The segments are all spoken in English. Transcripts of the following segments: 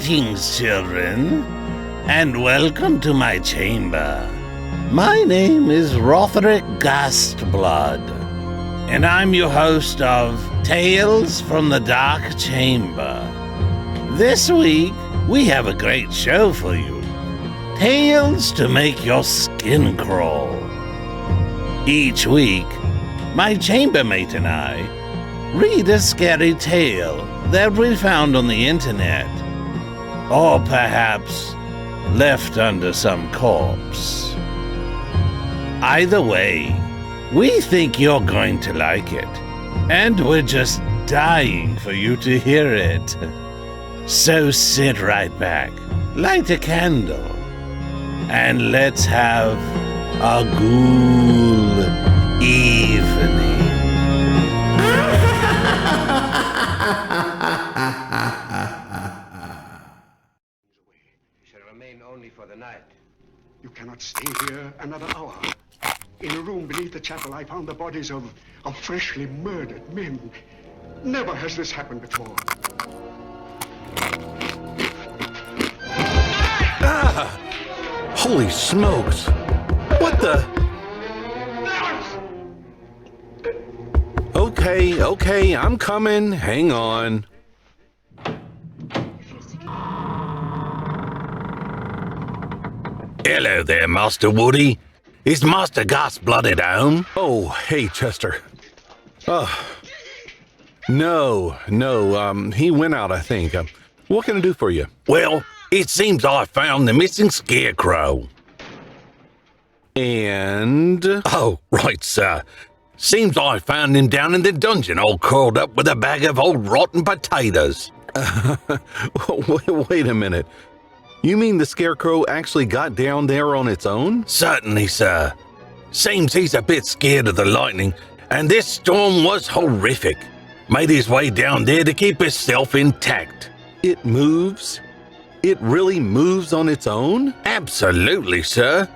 Greetings, children, and welcome to my chamber. My name is Rotherick Gastblood, and I'm your host of Tales from the Dark Chamber. This week, we have a great show for you. Tales to make your skin crawl. Each week, my chambermate and I read a scary tale that we found on the internet, or perhaps left under some corpse. Either way, we think you're going to like it, and we're just dying for you to hear it. So sit right back, light a candle, and let's have a ghoul evening. Only for the night. You cannot stay here another hour. In a room beneath the chapel, I found the bodies of freshly murdered men. Never has this happened before. Ah! Holy smokes! What the? Okay, I'm coming. Hang on. Hello there, Master Woody. Is Master Gastblood at home? Oh, hey, Chester. No, he went out, I think. What can I do for you? Well, it seems I found the missing scarecrow. And? Oh, right, sir. Seems I found him down in the dungeon, all curled up with a bag of old rotten potatoes. Wait a minute. You mean the scarecrow actually got down there on its own? Certainly, sir. Seems he's a bit scared of the lightning, and this storm was horrific. Made his way down there to keep himself intact. It moves? It really moves on its own? Absolutely, sir.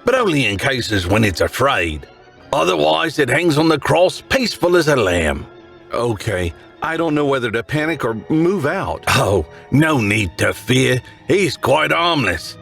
But only in cases when it's afraid. Otherwise, it hangs on the cross peaceful as a lamb. Okay, I don't know whether to panic or move out. Oh, no need to fear. He's quite harmless.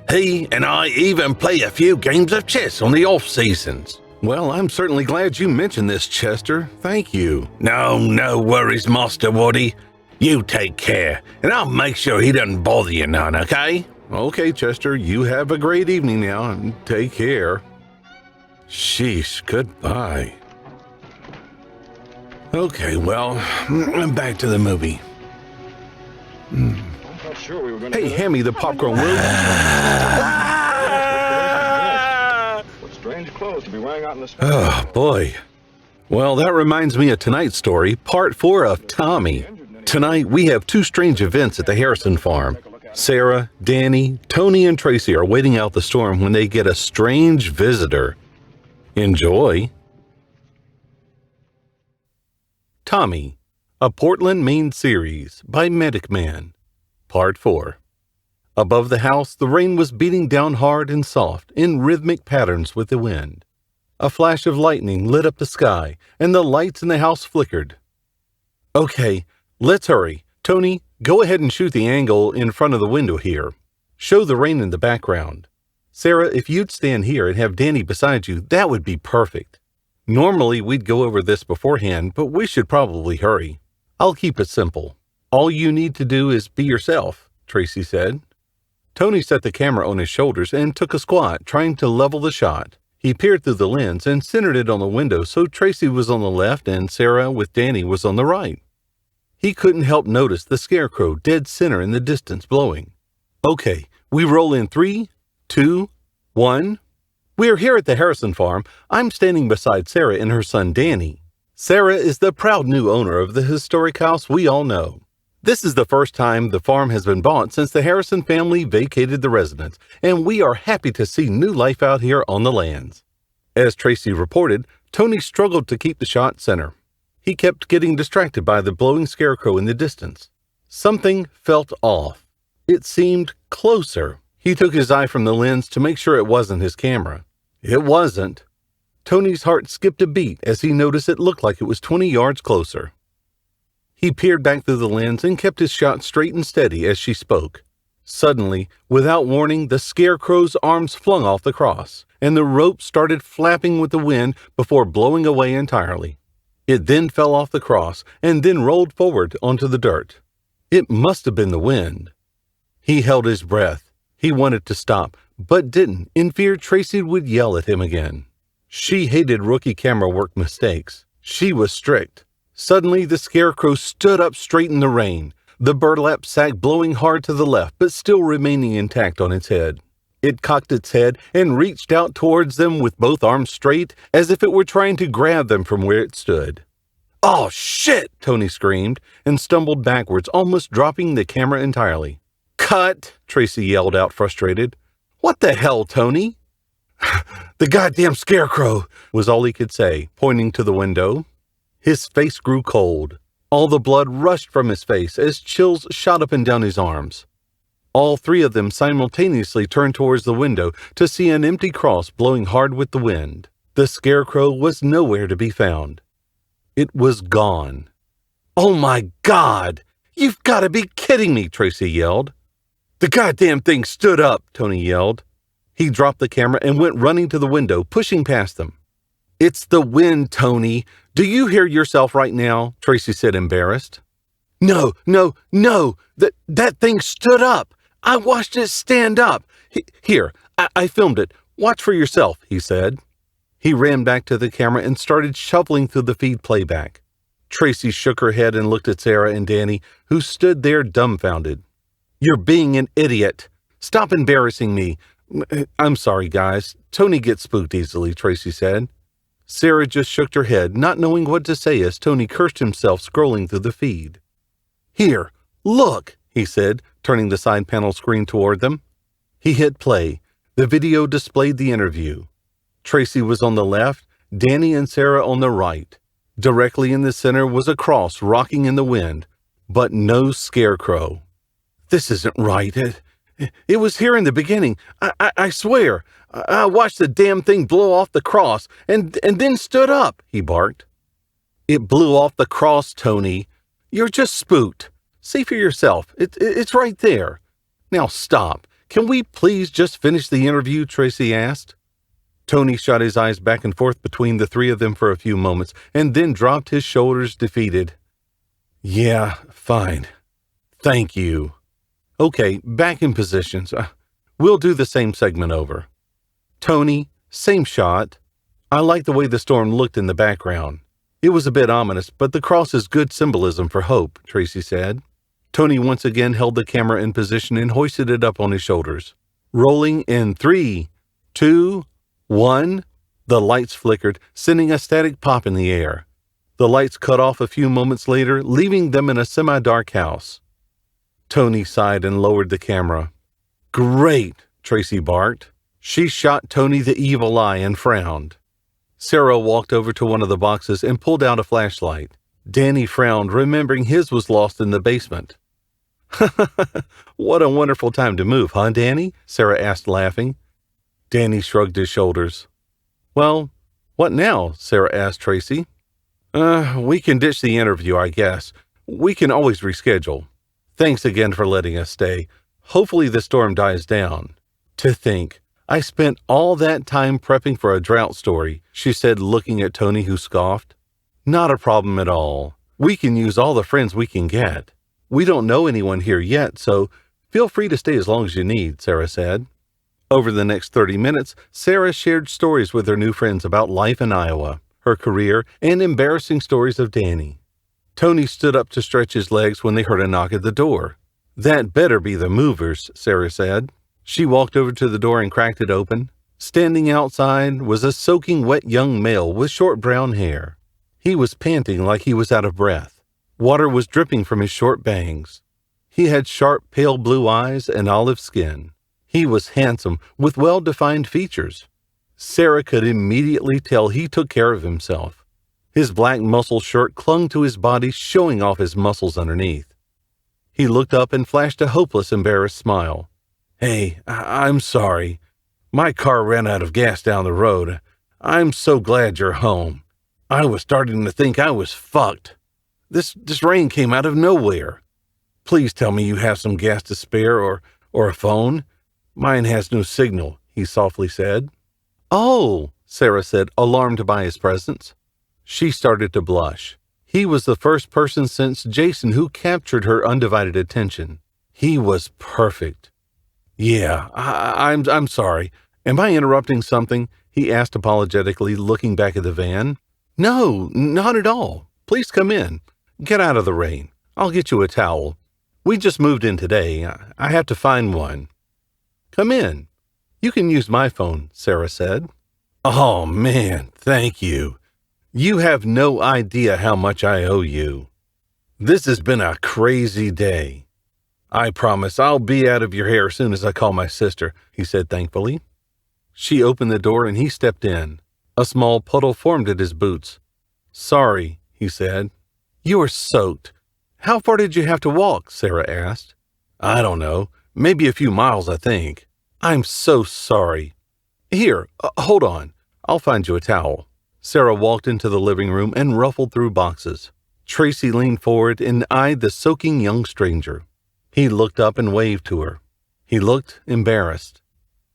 He and I even play a few games of chess on the off-seasons. Well, I'm certainly glad you mentioned this, Chester. Thank you. No worries, Master Woody. You take care, and I'll make sure he doesn't bother you none, okay? Okay, Chester, you have a great evening now, and take care. Sheesh, goodbye. Okay, well, back to the movie. I'm not sure we were going to. Hey, hand me the popcorn, will you? What strange clothes to be wearing out in the snow. Oh, boy. Well, that reminds me of tonight's story, part 4 of ToMmY. Tonight, we have 2 strange events at the Harrison farm. Sarah, Danny, Tony, and Tracy are waiting out the storm when they get a strange visitor. Enjoy. ToMmY, a Portland, Maine series by Medic Man. Part 4. Above the house, the rain was beating down hard and soft, in rhythmic patterns with the wind. A flash of lightning lit up the sky, and the lights in the house flickered. Okay, let's hurry. Tony, go ahead and shoot the angle in front of the window here. Show the rain in the background. Sarah, if you'd stand here and have Danny beside you, that would be perfect. Normally, we'd go over this beforehand, but we should probably hurry. I'll keep it simple. All you need to do is be yourself, Tracy said. Tony set the camera on his shoulders and took a squat, trying to level the shot. He peered through the lens and centered it on the window so Tracy was on the left and Sarah with Danny was on the right. He couldn't help notice the scarecrow dead center in the distance blowing. Okay, we roll in 3, 2, 1... We're here at the Harrison farm. I'm standing beside Sarah and her son Danny. Sarah is the proud new owner of the historic house we all know. This is the first time the farm has been bought since the Harrison family vacated the residence, and we are happy to see new life out here on the lands. As Tracy reported, Tony struggled to keep the shot center. He kept getting distracted by the blowing scarecrow in the distance. Something felt off. It seemed closer. He took his eye from the lens to make sure it wasn't his camera. It wasn't. Tony's heart skipped a beat as he noticed it looked like it was 20 yards closer. He peered back through the lens and kept his shot straight and steady as she spoke. Suddenly, without warning, the scarecrow's arms flung off the cross, and the rope started flapping with the wind before blowing away entirely. It then fell off the cross and then rolled forward onto the dirt. It must have been the wind. He held his breath. He wanted to stop, but didn't, in fear Tracy would yell at him again. She hated rookie camera work mistakes. She was strict. Suddenly, the scarecrow stood up straight in the rain, the burlap sack blowing hard to the left but still remaining intact on its head. It cocked its head and reached out towards them with both arms straight, as if it were trying to grab them from where it stood. "Oh, shit!" Tony screamed, and stumbled backwards, almost dropping the camera entirely. "Cut!" Tracy yelled out, frustrated. "What the hell, Tony?" "The goddamn scarecrow," was all he could say, pointing to the window. His face grew cold. All the blood rushed from his face as chills shot up and down his arms. All three of them simultaneously turned towards the window to see an empty cross blowing hard with the wind. The scarecrow was nowhere to be found. It was gone. "Oh my God! You've got to be kidding me!" Tracy yelled. "The goddamn thing stood up!" Tony yelled. He dropped the camera and went running to the window, pushing past them. "It's the wind, Tony. Do you hear yourself right now?" Tracy said, embarrassed. No, that thing stood up. I watched it stand up. Here, I filmed it. Watch for yourself," he said. He ran back to the camera and started shuffling through the feed playback. Tracy shook her head and looked at Sarah and Danny, who stood there dumbfounded. "You're being an idiot. Stop embarrassing me." "I'm sorry, guys. Tony gets spooked easily," Tracy said. Sarah just shook her head, not knowing what to say as Tony cursed himself scrolling through the feed. "Here, look," he said, turning the side panel screen toward them. He hit play. The video displayed the interview. Tracy was on the left, Danny and Sarah on the right. Directly in the center was a cross rocking in the wind, but no scarecrow. "This isn't right. It was here in the beginning. I swear. I watched the damn thing blow off the cross and then stood up," he barked. "It blew off the cross, Tony. You're just spooked. See for yourself. It's right there. Now stop. Can we please just finish the interview?" Tracy asked. Tony shot his eyes back and forth between the three of them for a few moments and then dropped his shoulders, defeated. "Yeah, fine. Thank you. Okay, back in positions. We'll do the same segment over. Tony, same shot. I like the way the storm looked in the background. It was a bit ominous, but the cross is good symbolism for hope," Tracy said. Tony once again held the camera in position and hoisted it up on his shoulders. Rolling in 3, 2, 1. The lights flickered, sending a static pop in the air. The lights cut off a few moments later, leaving them in a semi-dark house. Tony sighed and lowered the camera. "Great," Tracy barked. She shot Tony the evil eye and frowned. Sarah walked over to one of the boxes and pulled out a flashlight. Danny frowned, remembering his was lost in the basement. "What a wonderful time to move, huh, Danny?" Sarah asked, laughing. Danny shrugged his shoulders. "Well, what now?" Sarah asked Tracy. We can ditch the interview, I guess. We can always reschedule. Thanks again for letting us stay. Hopefully the storm dies down." "To think, I spent all that time prepping for a drought story," she said, looking at Tony, who scoffed. "Not a problem at all. We can use all the friends we can get. We don't know anyone here yet, so feel free to stay as long as you need," Sarah said. Over the next 30 minutes, Sarah shared stories with her new friends about life in Iowa, her career, and embarrassing stories of Danny. Tony stood up to stretch his legs when they heard a knock at the door. "That better be the movers," Sarah said. She walked over to the door and cracked it open. Standing outside was a soaking wet young male with short brown hair. He was panting like he was out of breath. Water was dripping from his short bangs. He had sharp, pale blue eyes and olive skin. He was handsome, with well-defined features. Sarah could immediately tell he took care of himself. His black muscle shirt clung to his body, showing off his muscles underneath. He looked up and flashed a hopeless, embarrassed smile. "Hey, I'm sorry. My car ran out of gas down the road. I'm so glad you're home. I was starting to think I was fucked." This rain came out of nowhere. Please tell me you have some gas to spare or a phone. Mine has no signal," he softly said. "Oh," Sarah said, alarmed by his presence. She started to blush. He was the first person since Jason who captured her undivided attention. He was perfect. "Yeah, I'm sorry. Am I interrupting something?" he asked apologetically, looking back at the van. "No, not at all. Please come in. Get out of the rain. I'll get you a towel. We just moved in today. I have to find one." "Come in. You can use my phone," Sarah said. "Oh, man, thank you. You have no idea how much I owe you. This has been a crazy day. I promise I'll be out of your hair as soon as I call my sister," he said thankfully. She opened the door and he stepped in. A small puddle formed at his boots. "Sorry," he said. "You are soaked. How far did you have to walk?" Sarah asked. "I don't know. Maybe a few miles, I think. I'm so sorry. Here, hold on. I'll find you a towel." Sarah walked into the living room and ruffled through boxes. Tracy leaned forward and eyed the soaking young stranger. He looked up and waved to her. He looked embarrassed.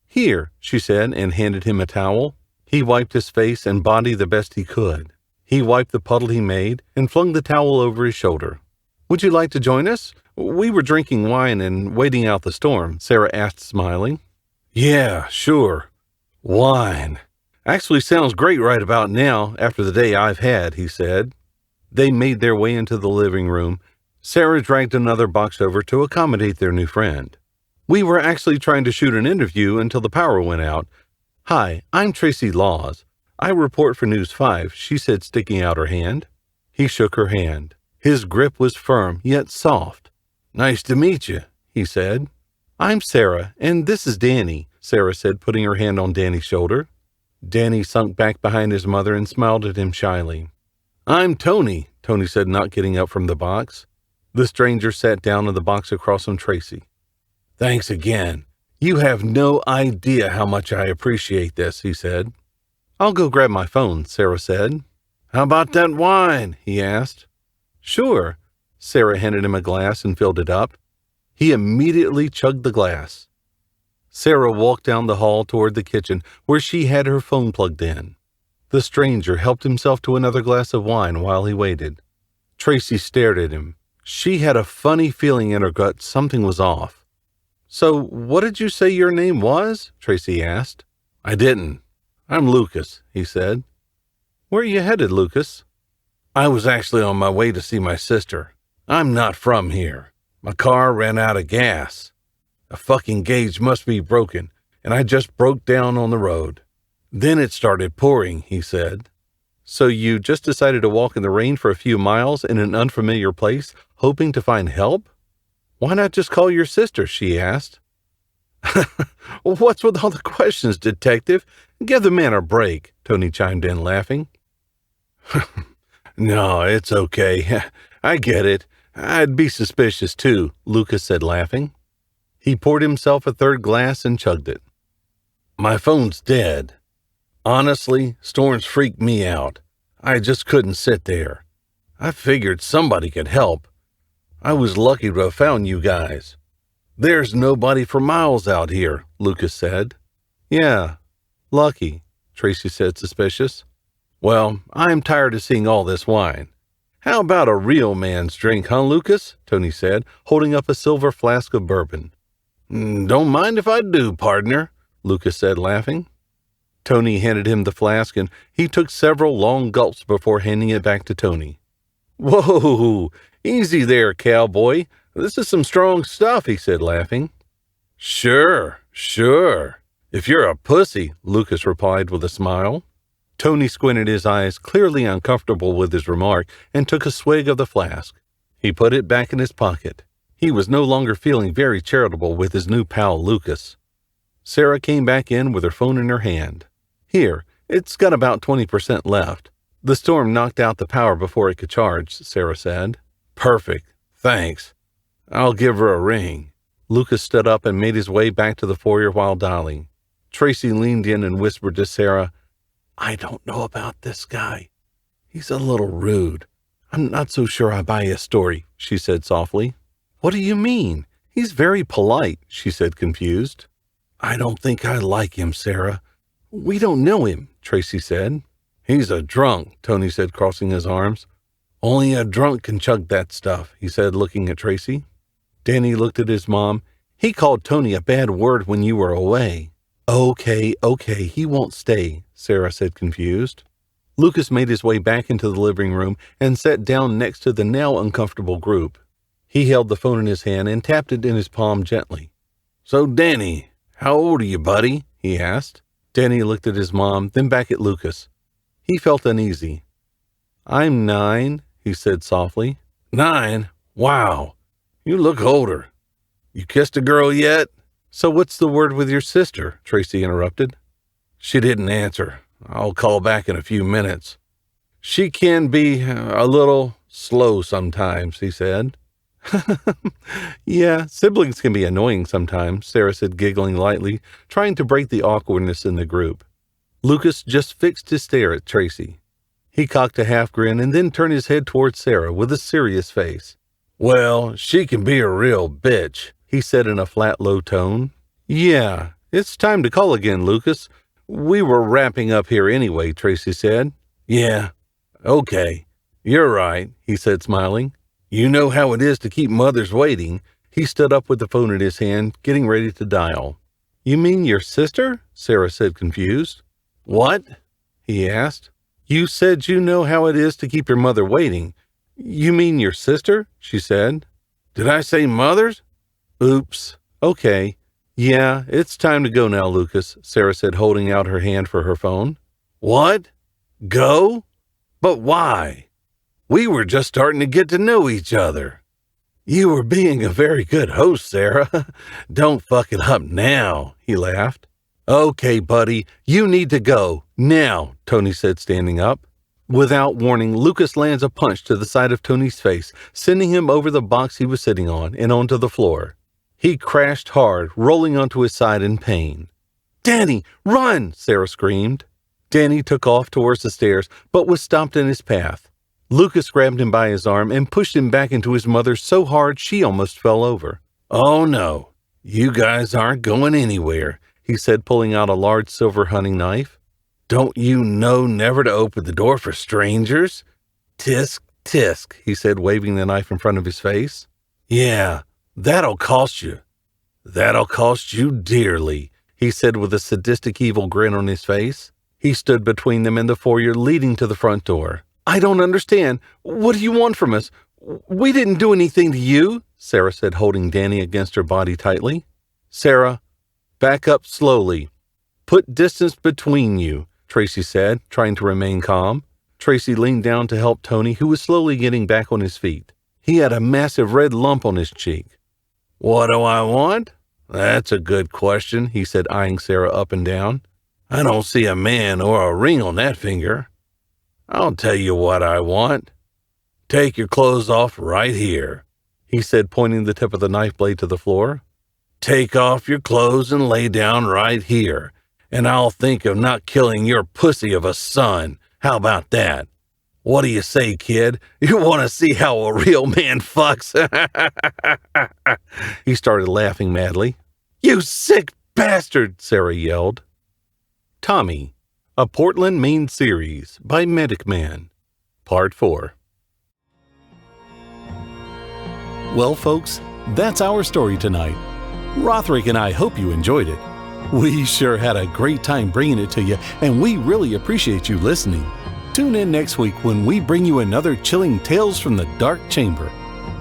"Here," she said, and handed him a towel. He wiped his face and body the best he could. He wiped the puddle he made and flung the towel over his shoulder. "Would you like to join us? We were drinking wine and waiting out the storm," Sarah asked, smiling. "Yeah, sure. Wine. Actually sounds great right about now, after the day I've had," he said. They made their way into the living room. Sarah dragged another box over to accommodate their new friend. "We were actually trying to shoot an interview until the power went out. Hi, I'm Tracy Laws. I report for News 5, she said, sticking out her hand. He shook her hand. His grip was firm, yet soft. "Nice to meet you," he said. "I'm Sarah, and this is Danny," Sarah said, putting her hand on Danny's shoulder. Danny sunk back behind his mother and smiled at him shyly. "I'm Tony," Tony said, not getting up from the box. The stranger sat down in the box across from Tracy. "Thanks again. You have no idea how much I appreciate this," he said. "I'll go grab my phone," Sarah said. "How about that wine?" he asked. "Sure." Sarah handed him a glass and filled it up. He immediately chugged the glass. Sarah walked down the hall toward the kitchen, where she had her phone plugged in. The stranger helped himself to another glass of wine while he waited. Tracy stared at him. She had a funny feeling in her gut something was off. "So, what did you say your name was?" Tracy asked. "I didn't. I'm Lucas," he said. "Where are you headed, Lucas?" "I was actually on my way to see my sister. I'm not from here. My car ran out of gas. A fucking gauge must be broken, and I just broke down on the road. Then it started pouring," he said. "So you just decided to walk in the rain for a few miles in an unfamiliar place, hoping to find help? Why not just call your sister?" she asked. "What's with all the questions, detective? Give the man a break," Tony chimed in, laughing. "No, it's okay. I get it. I'd be suspicious too," Lucas said, laughing. He poured himself a third glass and chugged it. "My phone's dead. Honestly, storms freaked me out. I just couldn't sit there. I figured somebody could help. I was lucky to have found you guys. There's nobody for miles out here," Lucas said. "Yeah, lucky," Tracy said, suspicious. "Well, I'm tired of seeing all this wine. How about a real man's drink, huh, Lucas?" Tony said, holding up a silver flask of bourbon. "Don't mind if I do, partner," Lucas said, laughing. Tony handed him the flask, and he took several long gulps before handing it back to Tony. "Whoa, easy there, cowboy. This is some strong stuff," he said, laughing. Sure. If you're a pussy," Lucas replied with a smile. Tony squinted his eyes, clearly uncomfortable with his remark, and took a swig of the flask. He put it back in his pocket. He was no longer feeling very charitable with his new pal, Lucas. Sarah came back in with her phone in her hand. "Here, it's got about 20% left. The storm knocked out the power before it could charge," Sarah said. "Perfect. Thanks. I'll give her a ring." Lucas stood up and made his way back to the foyer while dialing. Tracy leaned in and whispered to Sarah, "I don't know about this guy. He's a little rude. I'm not so sure I buy his story, she said softly. What do you mean? He's very polite, she said confused. I don't think I like him, Sarah. We don't know him, Tracy said. He's a drunk, Tony said, crossing his arms. Only a drunk can chug that stuff, he said, looking at Tracy. Danny looked at his mom. He called Tony a bad word when you were away. Okay, he won't stay, Sarah said confused. Lucas made his way back into the living room and sat down next to the now uncomfortable group. He held the phone in his hand and tapped it in his palm gently. So, Danny, how old are you, buddy? He asked. Danny looked at his mom, then back at Lucas. He felt uneasy. I'm 9, he said softly. 9? Wow. You look older. You kissed a girl yet? So what's the word with your sister? Tracy interrupted. She didn't answer. I'll call back in a few minutes. She can be a little slow sometimes, he said. Yeah, siblings can be annoying sometimes, Sarah said, giggling lightly, trying to break the awkwardness in the group. Lucas just fixed his stare at Tracy. He cocked a half grin and then turned his head towards Sarah with a serious face. Well, she can be a real bitch, he said in a flat, low tone. Yeah, it's time to call again, Lucas. We were wrapping up here anyway, Tracy said. Yeah, okay. You're right, he said, smiling. You know how it is to keep mothers waiting. He stood up with the phone in his hand, getting ready to dial. You mean your sister? Sarah said, confused. What? He asked. You said you know how it is to keep your mother waiting. You mean your sister? She said. Did I say mothers? Oops. Okay. Yeah, it's time to go now, Lucas, Sarah said, holding out her hand for her phone. What? Go? But why? We were just starting to get to know each other. You were being a very good host, Sarah. Don't fuck it up now, he laughed. Okay, buddy, you need to go. Now, Tony said, standing up. Without warning, Lucas lands a punch to the side of Tony's face, sending him over the box he was sitting on and onto the floor. He crashed hard, rolling onto his side in pain. Danny, run! Sarah screamed. Danny took off towards the stairs, but was stopped in his path. Lucas grabbed him by his arm and pushed him back into his mother so hard she almost fell over. Oh no, you guys aren't going anywhere, he said, pulling out a large silver hunting knife. Don't you know never to open the door for strangers? Tisk, tisk, he said, waving the knife in front of his face. Yeah, that'll cost you. That'll cost you dearly, he said with a sadistic evil grin on his face. He stood between them and the foyer leading to the front door. I don't understand. What do you want from us? We didn't do anything to you, Sarah said, holding Danny against her body tightly. Sarah, back up slowly. Put distance between you, Tracy said, trying to remain calm. Tracy leaned down to help Tony, who was slowly getting back on his feet. He had a massive red lump on his cheek. What do I want? That's a good question, he said, eyeing Sarah up and down. I don't see a man or a ring on that finger. I'll tell you what I want. Take your clothes off right here, he said, pointing the tip of the knife blade to the floor. Take off your clothes and lay down right here, and I'll think of not killing your pussy of a son. How about that? What do you say, kid? You want to see how a real man fucks? He started laughing madly. You sick bastard, Sarah yelled. ToMmY, a Portland, Maine series by Medic Man, Part 4. Well, folks, that's our story tonight. Rotherick and I hope you enjoyed it. We sure had a great time bringing it to you, and we really appreciate you listening. Tune in next week when we bring you another chilling Tales from the Dark Chamber.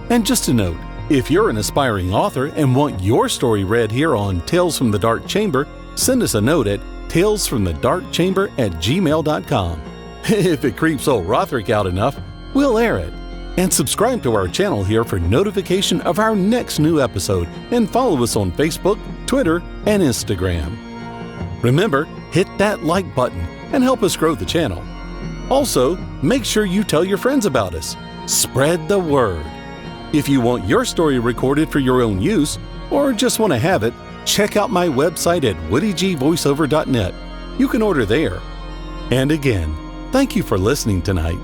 And just a note, if you're an aspiring author and want your story read here on Tales from the Dark Chamber, send us a note at talesfromthedarkchamber@gmail.com. If it creeps old Rotherick out enough, we'll air it. And subscribe to our channel here for notification of our next new episode, and follow us on Facebook, Twitter, and Instagram. Remember, hit that like button and help us grow the channel. Also, make sure you tell your friends about us. Spread the word. If you want your story recorded for your own use, or just want to have it, check out my website at woodygvoiceover.net. You can order there. And again, thank you for listening tonight.